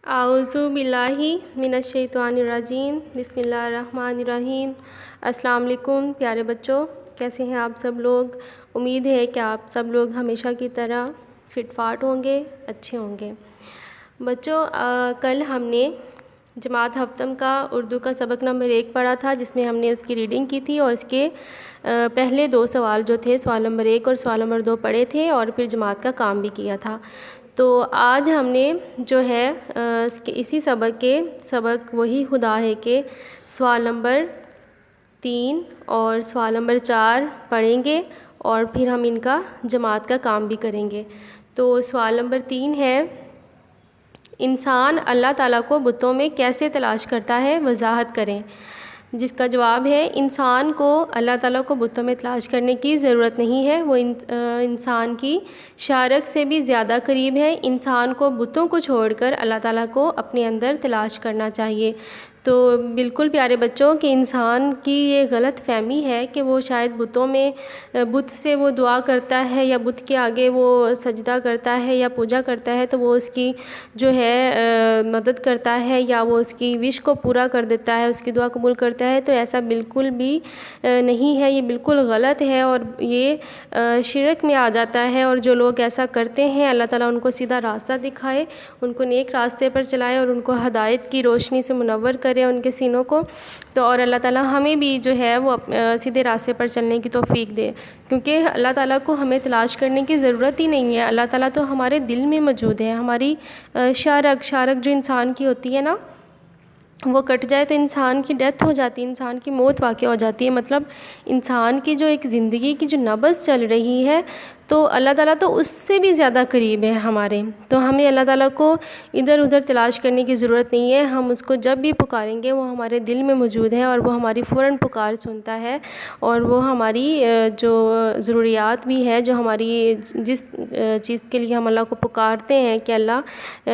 اعوذ باللہ من الشیطان الرجیم، بسم اللہ الرحمن الرحیم۔ السلام علیکم پیارے بچوں، کیسے ہیں آپ سب لوگ؟ امید ہے کہ آپ سب لوگ ہمیشہ کی طرح فٹ فاٹ ہوں گے، اچھے ہوں گے۔ بچوں، کل ہم نے جماعت ہفتم کا اردو کا سبق نمبر 1 پڑھا تھا، جس میں ہم نے اس کی ریڈنگ کی تھی اور اس کے پہلے 2 سوال جو تھے، سوال نمبر 1 اور سوال نمبر 2 پڑھے تھے، اور پھر جماعت کا کام بھی کیا تھا۔ تو آج ہم نے جو ہے اسی سبق وہی خدا ہے کہ سوال نمبر 3 اور سوال نمبر 4 پڑھیں گے، اور پھر ہم ان کا جماعت کا کام بھی کریں گے۔ تو سوال نمبر 3 ہے، انسان اللہ تعالیٰ کو بتوں میں کیسے تلاش کرتا ہے، وضاحت کریں۔ جس کا جواب ہے، انسان کو اللہ تعالیٰ کو بتوں میں تلاش کرنے کی ضرورت نہیں ہے، وہ انسان کی شارک سے بھی زیادہ قریب ہے۔ انسان کو بتوں کو چھوڑ کر اللہ تعالیٰ کو اپنے اندر تلاش کرنا چاہیے۔ تو بالکل پیارے بچوں، کہ انسان کی یہ غلط فہمی ہے کہ وہ شاید بتوں میں بت سے وہ دعا کرتا ہے یا بت کے آگے وہ سجدہ کرتا ہے یا پوجا کرتا ہے تو وہ اس کی جو ہے مدد کرتا ہے یا وہ اس کی وش کو پورا کر دیتا ہے، اس کی دعا قبول کرتا ہے۔ تو ایسا بالکل بھی نہیں ہے، یہ بالکل غلط ہے اور یہ شرک میں آ جاتا ہے۔ اور جو لوگ ایسا کرتے ہیں، اللہ تعالیٰ ان کو سیدھا راستہ دکھائے، ان کو نیک راستے پر چلائے اور ان کو ہدایت کی روشنی سے منور کرے ان کے سینوں کو۔ تو اور اللہ تعالیٰ ہمیں بھی جو ہے وہ سیدھے راستے پر چلنے کی توفیق دے، کیونکہ اللہ تعالیٰ کو ہمیں تلاش کرنے کی ضرورت ہی نہیں ہے۔ اللہ تعالیٰ تو ہمارے دل میں موجود ہے۔ ہماری شارک جو انسان کی ہوتی ہے نا، وہ کٹ جائے تو انسان کی ڈیتھ ہو جاتی ہے، انسان کی موت واقع ہو جاتی ہے۔ مطلب انسان کی جو ایک زندگی کی جو نبض چل رہی ہے، تو اللہ تعالیٰ تو اس سے بھی زیادہ قریب ہے ہمارے۔ تو ہمیں اللہ تعالیٰ کو ادھر ادھر تلاش کرنے کی ضرورت نہیں ہے۔ ہم اس کو جب بھی پکاریں گے وہ ہمارے دل میں موجود ہے اور وہ ہماری فوراً پکار سنتا ہے، اور وہ ہماری جو ضروریات بھی ہے، جو ہماری جس چیز کے لیے ہم اللہ کو پکارتے ہیں کہ اللہ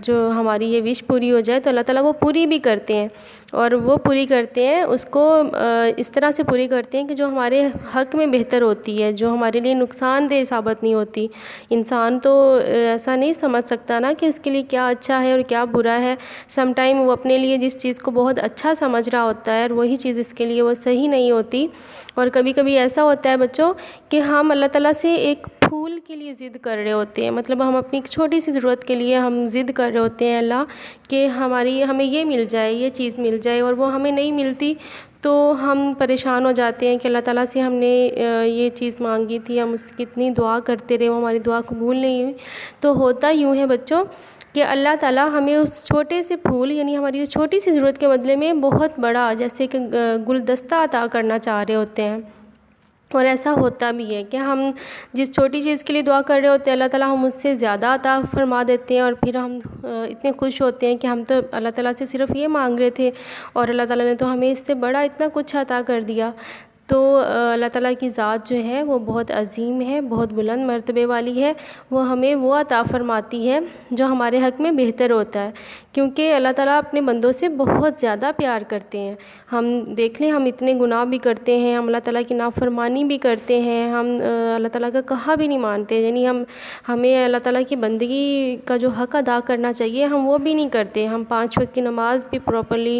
جو ہماری یہ وش پوری ہو جائے، تو اللہ تعالیٰ وہ پوری بھی کرتے ہیں، اور وہ پوری کرتے ہیں اس کو اس طرح سے پوری کرتے ہیں کہ جو ہمارے حق میں بہتر ہوتی ہے، جو ہمارے لیے نقصان دہ ثابت نہیں ہوتی۔ انسان تو ایسا نہیں سمجھ سکتا نا کہ اس کے لیے کیا اچھا ہے اور کیا برا ہے۔ سم ٹائم وہ اپنے لیے جس چیز کو بہت اچھا سمجھ رہا ہوتا ہے اور وہی چیز اس کے لیے وہ صحیح نہیں ہوتی۔ اور کبھی کبھی ایسا ہوتا ہے بچوں کہ ہم اللہ تعالیٰ سے ایک پھول کے لیے ضد کر رہے ہوتے ہیں، مطلب ہم اپنی ایک چھوٹی سی ضرورت کے لیے ہم ضد کر رہے ہوتے ہیں اللہ کہ ہمیں یہ مل جائے، یہ چیز مل جائے، اور وہ ہمیں نہیں ملتی تو ہم پریشان ہو جاتے ہیں کہ اللہ تعالیٰ سے ہم نے یہ چیز مانگی تھی، ہم اس کی اتنی دعا کرتے رہے، وہ ہماری دعا قبول نہیں ہوئی۔ تو ہوتا یوں ہے بچوں کہ اللہ تعالیٰ ہمیں اس چھوٹے سے پھول، یعنی ہماری اس چھوٹی سی ضرورت کے بدلے میں بہت بڑا، جیسے کہ گلدستہ عطا کرنا چاہ رہے ہوتے ہیں۔ اور ایسا ہوتا بھی ہے کہ ہم جس چھوٹی چیز کے لیے دعا کر رہے ہوتے ہیں، اللہ تعالیٰ ہم اس سے زیادہ عطا فرما دیتے ہیں، اور پھر ہم اتنے خوش ہوتے ہیں کہ ہم تو اللہ تعالیٰ سے صرف یہ مانگ رہے تھے اور اللہ تعالیٰ نے تو ہمیں اس سے بڑا اتنا کچھ عطا کر دیا۔ تو اللہ تعالیٰ کی ذات جو ہے وہ بہت عظیم ہے، بہت بلند مرتبے والی ہے۔ وہ ہمیں وہ عطا فرماتی ہے جو ہمارے حق میں بہتر ہوتا ہے، کیونکہ اللہ تعالیٰ اپنے بندوں سے بہت زیادہ پیار کرتے ہیں۔ ہم دیکھ لیں، ہم اتنے گناہ بھی کرتے ہیں، ہم اللہ تعالیٰ کی نافرمانی بھی کرتے ہیں، ہم اللہ تعالیٰ کا کہا بھی نہیں مانتے، یعنی ہمیں اللہ تعالیٰ کی بندگی کا جو حق ادا کرنا چاہیے ہم وہ بھی نہیں کرتے۔ ہم 5 وقت کی نماز بھی پراپرلی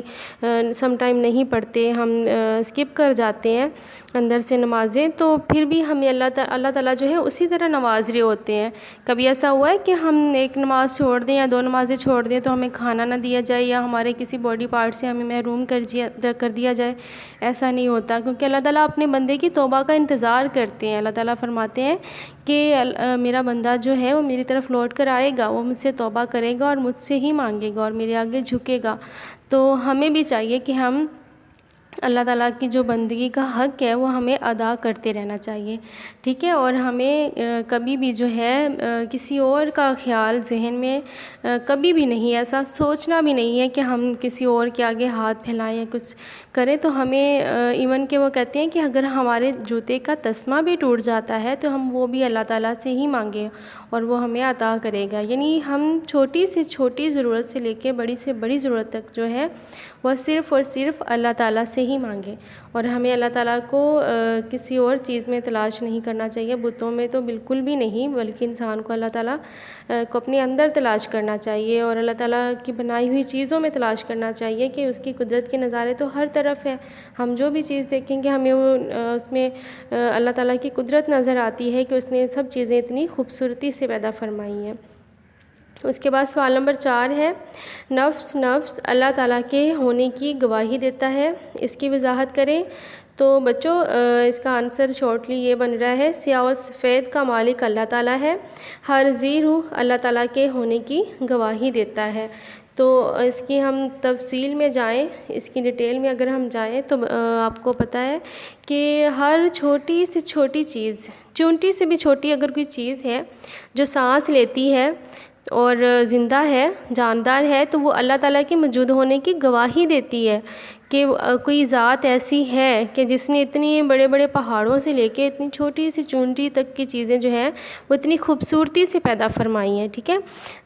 سم ٹائم نہیں پڑھتے، ہم اسکپ کر جاتے ہیں اندر سے نمازیں، تو پھر بھی ہمیں اللہ تعالیٰ جو ہے اسی طرح نواز رہے ہوتے ہیں۔ کبھی ایسا ہوا ہے کہ ہم ایک نماز چھوڑ دیں یا 2 نمازیں چھوڑ دیں تو ہمیں کھانا نہ دیا جائے یا ہمارے کسی باڈی پارٹ سے ہمیں محروم کر دیا جائے؟ ایسا نہیں ہوتا، کیونکہ اللہ تعالیٰ اپنے بندے کی توبہ کا انتظار کرتے ہیں۔ اللہ تعالیٰ فرماتے ہیں کہ میرا بندہ جو ہے وہ میری طرف لوٹ کر آئے گا، وہ مجھ سے توبہ کرے گا اور مجھ سے ہی مانگے گا اور میرے آگے جھکے گا۔ تو ہمیں بھی چاہیے کہ ہم اللہ تعالیٰ کی جو بندگی کا حق ہے وہ ہمیں ادا کرتے رہنا چاہیے، ٹھیک ہے؟ اور ہمیں کبھی بھی جو ہے کسی اور کا خیال ذہن میں کبھی بھی نہیں، ایسا سوچنا بھی نہیں ہے کہ ہم کسی اور کے آگے ہاتھ پھیلائیں یا کچھ کریں۔ تو ہمیں ایون کہ وہ کہتے ہیں کہ اگر ہمارے جوتے کا تسمہ بھی ٹوٹ جاتا ہے تو ہم وہ بھی اللہ تعالیٰ سے ہی مانگیں اور وہ ہمیں عطا کرے گا۔ یعنی ہم چھوٹی سے چھوٹی ضرورت سے لے کے بڑی سے بڑی ضرورت تک جو ہے وہ صرف اور صرف اللہ تعالیٰ سے ہی مانگیں، اور ہمیں اللہ تعالیٰ کو کسی اور چیز میں تلاش نہیں کرنا چاہیے، بتوں میں تو بالکل بھی نہیں، بلکہ انسان کو اللہ تعالیٰ کو اپنے اندر تلاش کرنا چاہیے، اور اللہ تعالیٰ کی بنائی ہوئی چیزوں میں تلاش کرنا چاہیے کہ اس کی قدرت کے نظارے تو ہر طرف ہیں۔ ہم جو بھی چیز دیکھیں گے ہمیں وہ اس میں اللہ تعالیٰ کی قدرت نظر آتی ہے کہ اس نے سب چیزیں اتنی خوبصورتی سے پیدا فرمائی ہیں۔ اس کے بعد سوال نمبر 4 ہے، نفس اللہ تعالیٰ کے ہونے کی گواہی دیتا ہے، اس کی وضاحت کریں۔ تو بچوں اس کا آنسر شارٹلی یہ بن رہا ہے، سیاہ و سفید کا مالک اللہ تعالیٰ ہے، ہر ذی روح اللہ تعالیٰ کے ہونے کی گواہی دیتا ہے۔ تو اس کی ہم تفصیل میں جائیں، اس کی ڈیٹیل میں اگر ہم جائیں تو آپ کو پتہ ہے کہ ہر چھوٹی سے چھوٹی چیز، چونٹی سے بھی چھوٹی اگر کوئی چیز ہے جو سانس لیتی ہے اور زندہ ہے، جاندار ہے، تو وہ اللہ تعالیٰ کے موجود ہونے کی گواہی دیتی ہے کہ کوئی ذات ایسی ہے کہ جس نے اتنی بڑے بڑے پہاڑوں سے لے کے اتنی چھوٹی سی چونٹی تک کی چیزیں جو ہیں وہ اتنی خوبصورتی سے پیدا فرمائی ہیں، ٹھیک ہے۔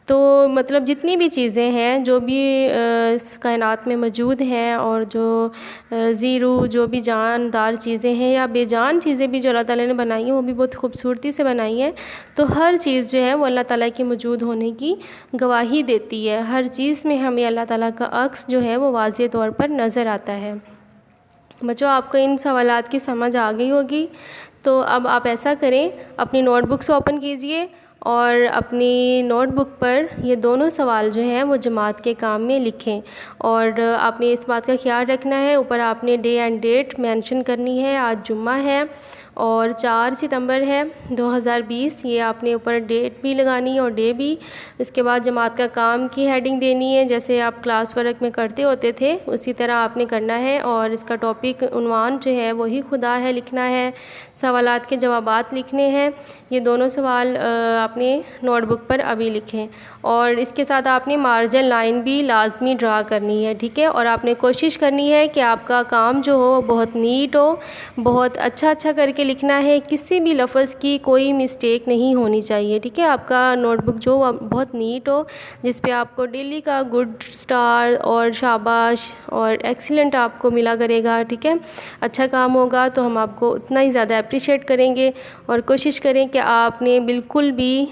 تو مطلب جتنی بھی چیزیں ہیں جو بھی اس کائنات میں موجود ہیں، اور جو ذی روح جو بھی جاندار چیزیں ہیں یا بے جان چیزیں بھی جو اللہ تعالیٰ نے بنائی ہیں وہ بھی بہت خوبصورتی سے بنائی ہیں، تو ہر چیز جو ہے وہ اللہ تعالیٰ کے موجود ہونے کی گواہی دیتی ہے، ہر چیز میں ہمیں اللہ تعالیٰ کا عکس جو ہے وہ واضح طور پر نظر آتا ہے۔ بچوں آپ کو ان سوالات کی سمجھ آ گئی ہوگی، تو اب آپ ایسا کریں، اپنی نوٹ بکس اوپن کیجئے اور اپنی نوٹ بک پر یہ دونوں سوال جو ہیں وہ جماعت کے کام میں لکھیں، اور آپ نے اس بات کا خیال رکھنا ہے، اوپر آپ نے ڈے اینڈ ڈیٹ مینشن کرنی ہے، آج جمعہ ہے اور 4 ستمبر ہے 2020، یہ آپ نے اوپر ڈیٹ بھی لگانی ہے اور ڈے بھی۔ اس کے بعد جماعت کا کام کی ہیڈنگ دینی ہے، جیسے آپ کلاس ورک میں کرتے ہوتے تھے اسی طرح آپ نے کرنا ہے، اور اس کا ٹاپک عنوان جو ہے وہی خدا ہے لکھنا ہے، سوالات کے جوابات لکھنے ہیں، یہ دونوں سوال آپ نے نوٹ بک پر ابھی لکھیں، اور اس کے ساتھ آپ نے مارجن لائن بھی لازمی ڈرا کرنی ہے، ٹھیک ہے، اور آپ نے کوشش کرنی ہے کہ آپ کا کام جو ہو بہت نیٹ ہو، بہت اچھا کر کے لکھنا ہے، کسی بھی لفظ کی کوئی مسٹیک نہیں ہونی چاہیے، ٹھیک ہے، آپ کا نوٹ بک جو بہت نیٹ ہو، جس پہ آپ کو ڈیلی کا گڈ اسٹار اور شاباش اور ایکسیلنٹ آپ کو ملا کرے گا، ٹھیک ہے، اچھا کام ہوگا تو ہم آپ کو اتنا ہی زیادہ اپریشیٹ کریں گے، اور کوشش کریں کہ آپ نے بالکل بھی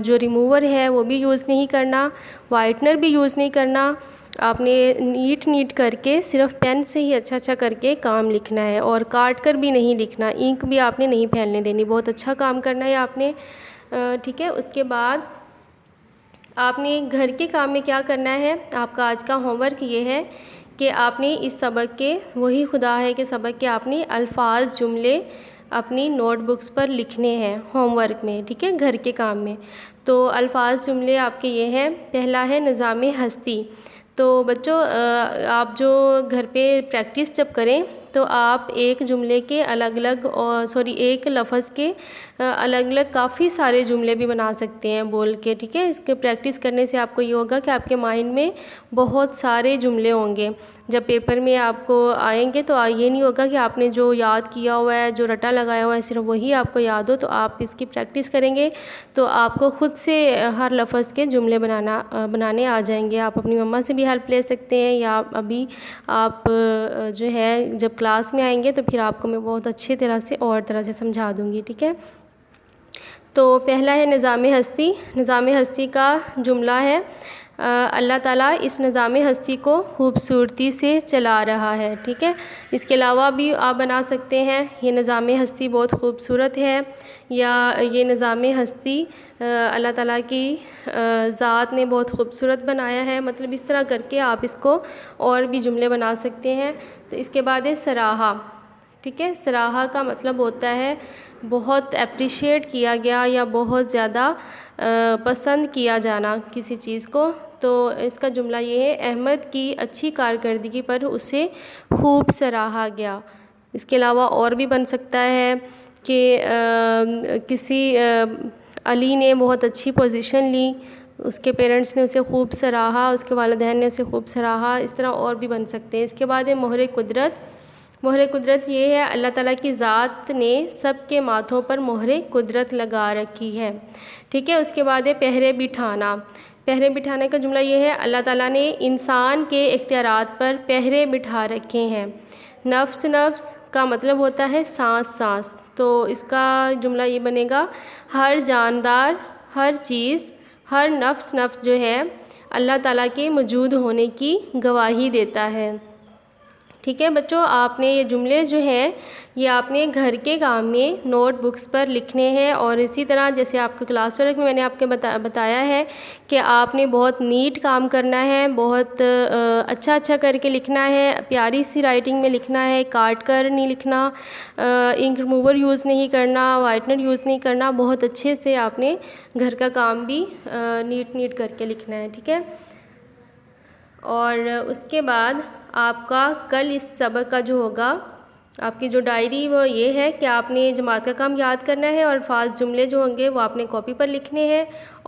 جو ریموور ہے وہ بھی یوز نہیں کرنا، وائٹنر بھی یوز نہیں کرنا، آپ نے نیٹ کر کے صرف پین سے ہی اچھا کر کے کام لکھنا ہے، اور کاٹ کر بھی نہیں لکھنا، اینک بھی آپ نے نہیں پھیلنے دینی، بہت اچھا کام کرنا ہے آپ نے، ٹھیک ہے۔ اس کے بعد آپ نے گھر کے کام میں کیا کرنا ہے، آپ کا آج کا ہوم ورک یہ ہے کہ آپ نے اس سبق کے وہی خدا ہے کہ سبق کے آپ نے الفاظ جملے اپنی نوٹ بکس پر لکھنے ہیں ہوم ورک میں، ٹھیک ہے، گھر کے کام میں۔ تو الفاظ جملے آپ کے یہ ہیں، پہلا ہے نظام ہستی۔ تو بچوں آپ جو گھر پہ پریکٹس جب کریں تو آپ ایک جملے کے ایک لفظ کے الگ الگ کافی سارے جملے بھی بنا سکتے ہیں بول کے، ٹھیک ہے، اس کے پریکٹس کرنے سے آپ کو یہ ہوگا کہ آپ کے مائنڈ میں بہت سارے جملے ہوں گے، جب پیپر میں آپ کو آئیں گے تو یہ نہیں ہوگا کہ آپ نے جو یاد کیا ہوا ہے، جو رٹا لگایا ہوا ہے صرف وہی آپ کو یاد ہو، تو آپ اس کی پریکٹس کریں گے تو آپ کو خود سے ہر لفظ کے جملے بنانے آ جائیں گے۔ آپ اپنی مما سے بھی ہیلپ لے سکتے ہیں، یا ابھی آپ جو ہے جب کلاس میں آئیں گے تو پھر آپ کو میں بہت اچھی طرح سے سمجھا دوں گی، ٹھیک ہے۔ تو پہلا ہے نظام ہستی۔ نظام ہستی کا جملہ ہے، اللہ تعالیٰ اس نظام ہستی کو خوبصورتی سے چلا رہا ہے، ٹھیک ہے۔ اس کے علاوہ بھی آپ بنا سکتے ہیں، یہ نظام ہستی بہت خوبصورت ہے، یا یہ نظام ہستی اللہ تعالیٰ کی ذات نے بہت خوبصورت بنایا ہے، مطلب اس طرح کر کے آپ اس کو اور بھی جملے بنا سکتے ہیں۔ تو اس کے بعد ہے سراہا، ٹھیک ہے، سراہا کا مطلب ہوتا ہے بہت اپریشیٹ کیا گیا یا بہت زیادہ پسند کیا جانا کسی چیز کو۔ تو اس کا جملہ یہ ہے، احمد کی اچھی کارکردگی پر اسے خوب سراہا گیا۔ اس کے علاوہ اور بھی بن سکتا ہے کہ کسی علی نے بہت اچھی پوزیشن لی، اس کے پیرنٹس نے اسے خوب سراہا، اس کے والدین نے اسے خوب سراہا، اس طرح اور بھی بن سکتے ہیں۔ اس کے بعد ہے مہر قدرت۔ مہر قدرت یہ ہے، اللہ تعالیٰ کی ذات نے سب کے ماتھوں پر مہر قدرت لگا رکھی ہے، ٹھیک ہے۔ اس کے بعد ہے پہرے بٹھانا۔ پہرے بٹھانے کا جملہ یہ ہے، اللہ تعالیٰ نے انسان کے اختیارات پر پہرے بٹھا رکھے ہیں۔ نفس نفس کا مطلب ہوتا ہے سانس سانس، تو اس کا جملہ یہ بنے گا ہر جاندار، ہر چیز، ہر نفس نفس جو ہے اللہ تعالیٰ کے موجود ہونے کی گواہی دیتا ہے۔ ٹھیک ہے بچوں، آپ نے یہ جملے جو ہیں یہ آپ نے گھر کے کام میں نوٹ بکس پر لکھنے ہیں، اور اسی طرح جیسے آپ کے کلاس ورک میں میں نے آپ کے بتایا ہے کہ آپ نے بہت نیٹ کام کرنا ہے، بہت اچھا کر کے لکھنا ہے، پیاری سی رائٹنگ میں لکھنا ہے، کاٹ کر نہیں لکھنا، انک ریموور یوز نہیں کرنا، وائٹنر یوز نہیں کرنا، بہت اچھے سے آپ نے گھر کا کام بھی نیٹ کر کے لکھنا ہے۔ ٹھیک ہے، اور اس کے بعد آپ کا کل اس سبق کا جو ہوگا، آپ کی جو ڈائری وہ یہ ہے کہ آپ نے جماعت کا کام یاد کرنا ہے، اور الفاظ جملے جو ہوں گے وہ آپ نے کاپی پر لکھنے ہیں،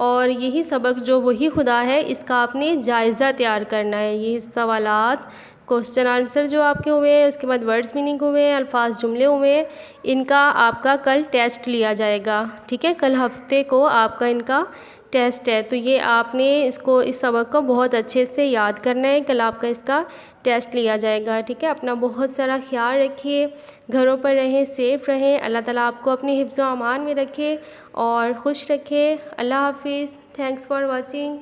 اور یہی سبق جو وہی خدا ہے اس کا آپ نے جائزہ تیار کرنا ہے۔ یہ سوالات، کوسچن آنسر جو آپ کے ہوئے ہیں، اس کے بعد ورڈز میننگ ہوئے ہیں، الفاظ جملے ہوئے ہیں، ان کا آپ کا کل ٹیسٹ لیا جائے گا۔ ٹھیک ہے، کل ہفتے کو آپ کا ان کا ٹیسٹ ہے، تو یہ آپ نے اس سبق کو بہت اچھے سے یاد کرنا ہے، کل آپ کا اس کا ٹیسٹ لیا جائے گا۔ ٹھیک ہے، اپنا بہت سارا خیال رکھیے، گھروں پر رہیں، سیف رہیں، اللہ تعالیٰ آپ کو اپنے حفظ و امان میں رکھے اور خوش رکھے۔ اللہ حافظ، تھینکس فار واچنگ۔